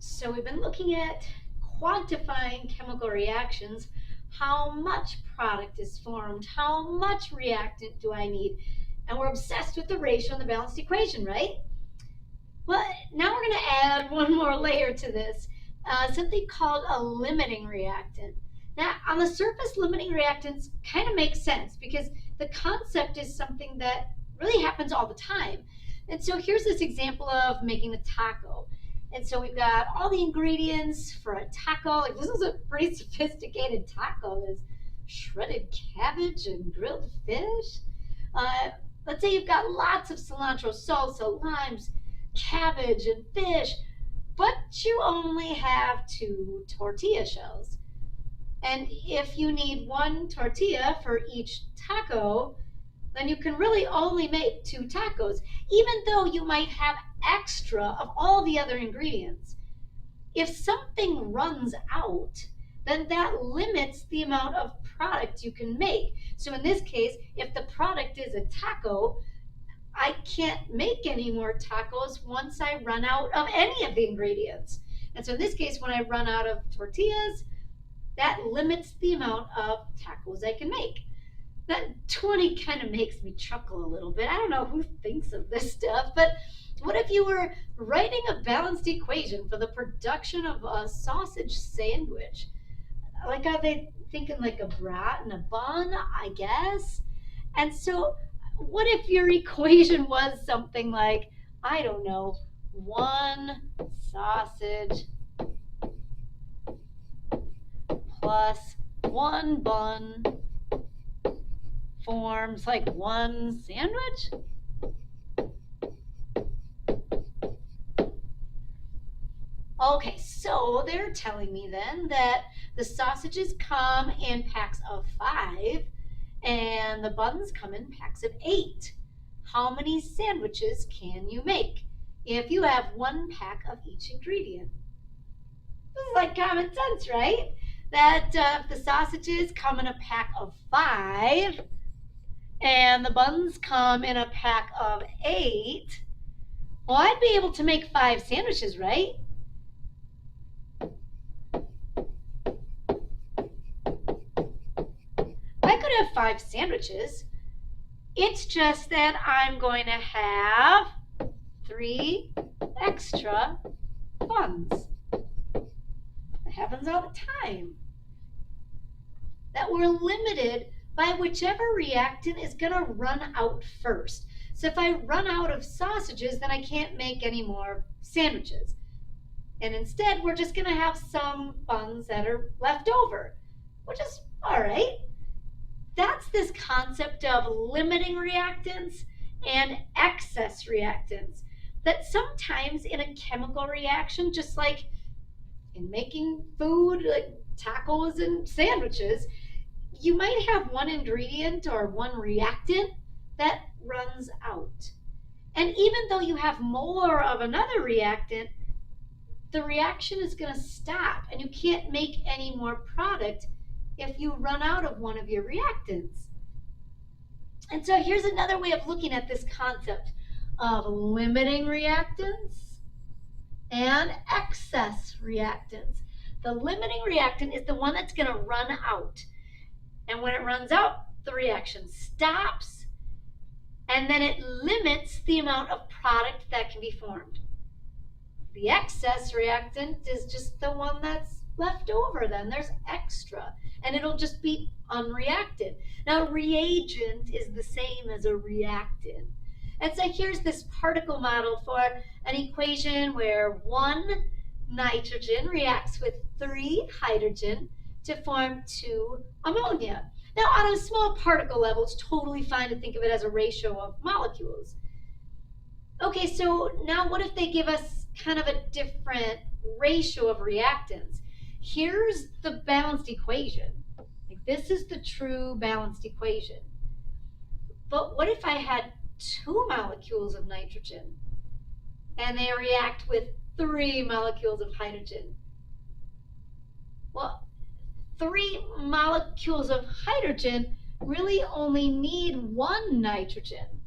So we've been looking at quantifying chemical reactions. How much product is formed? How much reactant do I need? And we're obsessed with the ratio in the balanced equation, right? Well, now we're going to add one more layer to this, something called a limiting reactant. Now, on the surface, limiting reactants kind of make sense because the concept is something that really happens all the time. And so here's this example of making a taco. And so we've got all the ingredients for a taco. Like, this is a pretty sophisticated taco. There's shredded cabbage and grilled fish. Uh, let's say you've got lots of cilantro, salsa, limes, cabbage, and fish, but you only have 2 tortilla shells. And if you need 1 tortilla for each taco, then you can really only make 2 tacos, even though you might have extra of all the other ingredients. If something runs out, then that limits the amount of product you can make. So in this case, if the product is a taco, I can't make any more tacos once I run out of any of the ingredients. And so in this case, when I run out of tortillas, that limits the amount of tacos I can make. That 20 kind of makes me chuckle a little bit. I don't know who thinks of this stuff, but what if you were writing a balanced equation for the production of a sausage sandwich? Like, are they thinking like a brat and a bun, I guess? And so what if your equation was something like, I don't know, 1 sausage plus 1 bun forms like 1 sandwich? Okay, so they're telling me then that the sausages come in packs of 5 and the buns come in packs of 8. How many sandwiches can you make if you have 1 pack of each ingredient? This is like common sense, right? That if the sausages come in a pack of 5 and the buns come in a pack of 8, well, I'd be able to make 5 sandwiches, right? I could have 5 sandwiches. It's just that I'm going to have 3 extra buns. It happens all the time. That we're limited by whichever reactant is going to run out first. So if I run out of sausages, then I can't make any more sandwiches. And instead, we're just going to have some buns that are left over, which is all right. That's this concept of limiting reactants and excess reactants. That sometimes in a chemical reaction, just like in making food, like tacos and sandwiches, you might have 1 ingredient or 1 reactant that runs out. And even though you have more of another reactant, the reaction is going to stop and you can't make any more product if you run out of one of your reactants. And so here's another way of looking at this concept of limiting reactants and excess reactants. The limiting reactant is the one that's going to run out. And when it runs out, the reaction stops, and then it limits the amount of product that can be formed. The excess reactant is just the one that's left over, then there's extra, and it'll just be unreacted. Now, reagent is the same as a reactant. And so here's this particle model for an equation where 1 nitrogen reacts with 3 hydrogen to form 2 ammonia. Now, on a small particle level, it's totally fine to think of it as a ratio of molecules. Okay, so now what if they give us kind of a different ratio of reactants? Here's the balanced equation. Like, this is the true balanced equation. But what if I had 2 molecules of nitrogen and they react with 3 molecules of hydrogen? Well, 3 molecules of hydrogen really only need 1 nitrogen.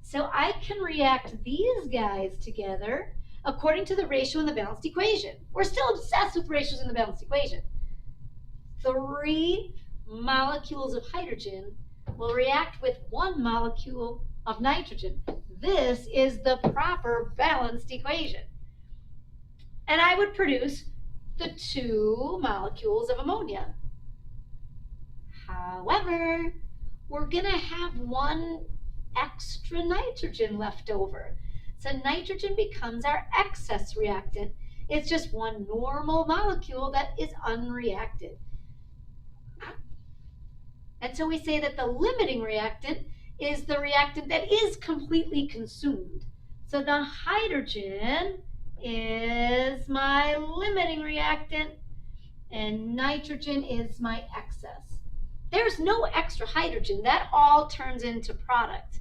So I can react these guys together. according to the ratio in the balanced equation. We're still obsessed with ratios in the balanced equation. 3 molecules of hydrogen will react with 1 molecule of nitrogen. This is the proper balanced equation. And I would produce the 2 molecules of ammonia. However, we're going to have 1 extra nitrogen left over. So nitrogen becomes our excess reactant. It's just 1 normal molecule that is unreacted. And so we say that the limiting reactant is the reactant that is completely consumed. So the hydrogen is my limiting reactant and nitrogen is my excess. There's no extra hydrogen. That all turns into product.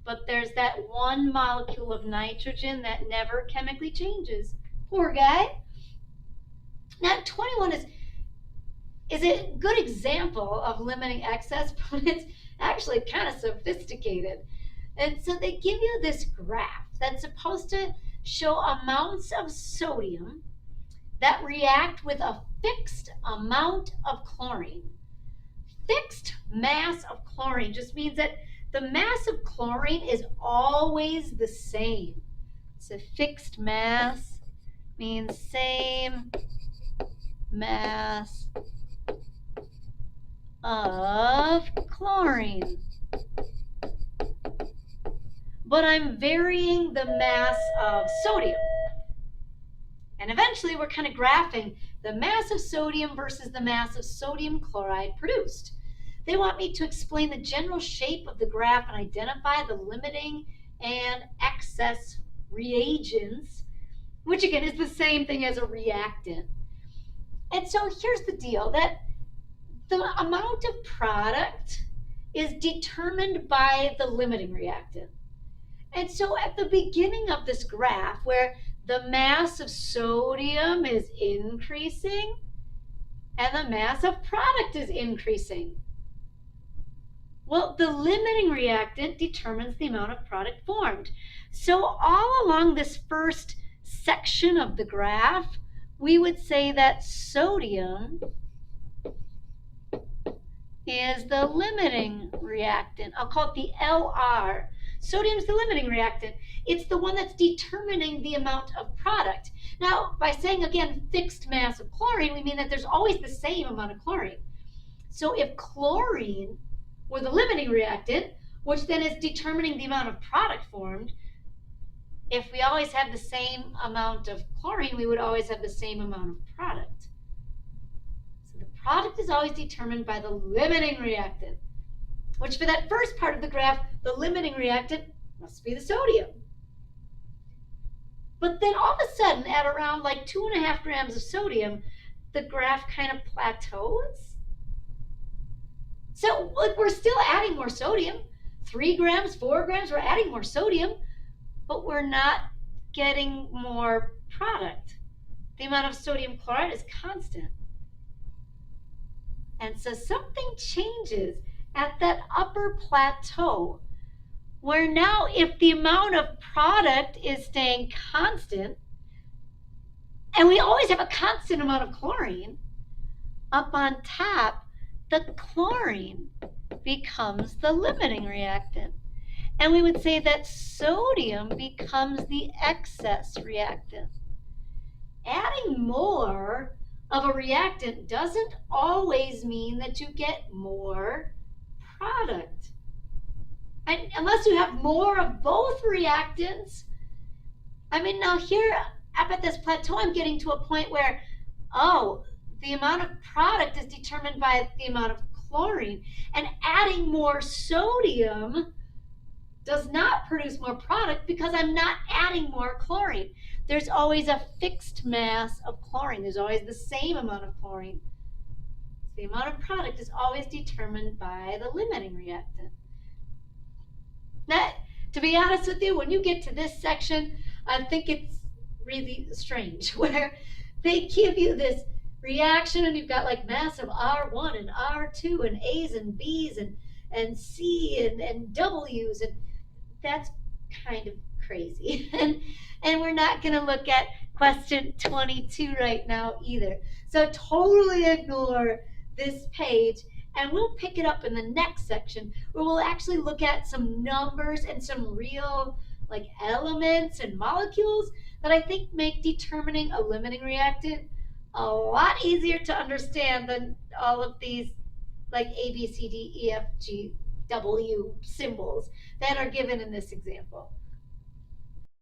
But there's that 1 molecule of nitrogen that never chemically changes. Poor guy. Now 21 is a good example of limiting excess, but it's actually kind of sophisticated. And so they give you this graph that's supposed to show amounts of sodium that react with a fixed amount of chlorine. Fixed mass of chlorine just means that the mass of chlorine is always the same. So fixed mass means same mass of chlorine. But I'm varying the mass of sodium. And eventually we're kind of graphing the mass of sodium versus the mass of sodium chloride produced. They want me to explain the general shape of the graph and identify the limiting and excess reagents, which again is the same thing as a reactant. And so here's the deal, that the amount of product is determined by the limiting reactant. And so at the beginning of this graph, where the mass of sodium is increasing and the mass of product is increasing, well, the limiting reactant determines the amount of product formed. So all along this first section of the graph, we would say that sodium is the limiting reactant. I'll call it the LR. Sodium is the limiting reactant. It's the one that's determining the amount of product. Now, by saying, again, fixed mass of chlorine, we mean that there's always the same amount of chlorine. So if chlorine were the limiting reactant, which then is determining the amount of product formed, if we always have the same amount of chlorine, we would always have the same amount of product. So the product is always determined by the limiting reactant, which for that first part of the graph, the limiting reactant must be the sodium. But then all of a sudden, at around like 2.5 grams of sodium, the graph kind of plateaus. So we're still adding more sodium. 3 grams, 4 grams, we're adding more sodium, but we're not getting more product. The amount of sodium chloride is constant. And so something changes at that upper plateau, where now if the amount of product is staying constant, and we always have a constant amount of chlorine, up on top, the chlorine becomes the limiting reactant. And we would say that sodium becomes the excess reactant. Adding more of a reactant doesn't always mean that you get more product. And unless you have more of both reactants, I mean, now here up at this plateau, I'm getting to a point where, oh, the amount of product is determined by the amount of chlorine, and adding more sodium does not produce more product because I'm not adding more chlorine. There's always a fixed mass of chlorine. There's always the same amount of chlorine. The amount of product is always determined by the limiting reactant. Now, to be honest with you, when you get to this section, I think it's really strange, where they give you this reaction and you've got like mass of R1 and R2 and A's and B's and C and W's, and that's kind of crazy. And we're not going to look at question 22 right now either. So totally ignore this page, and we'll pick it up in the next section where we'll actually look at some numbers and some real like elements and molecules that I think make determining a limiting reactant a lot easier to understand than all of these like A, B, C, D, E, F, G, W symbols that are given in this example.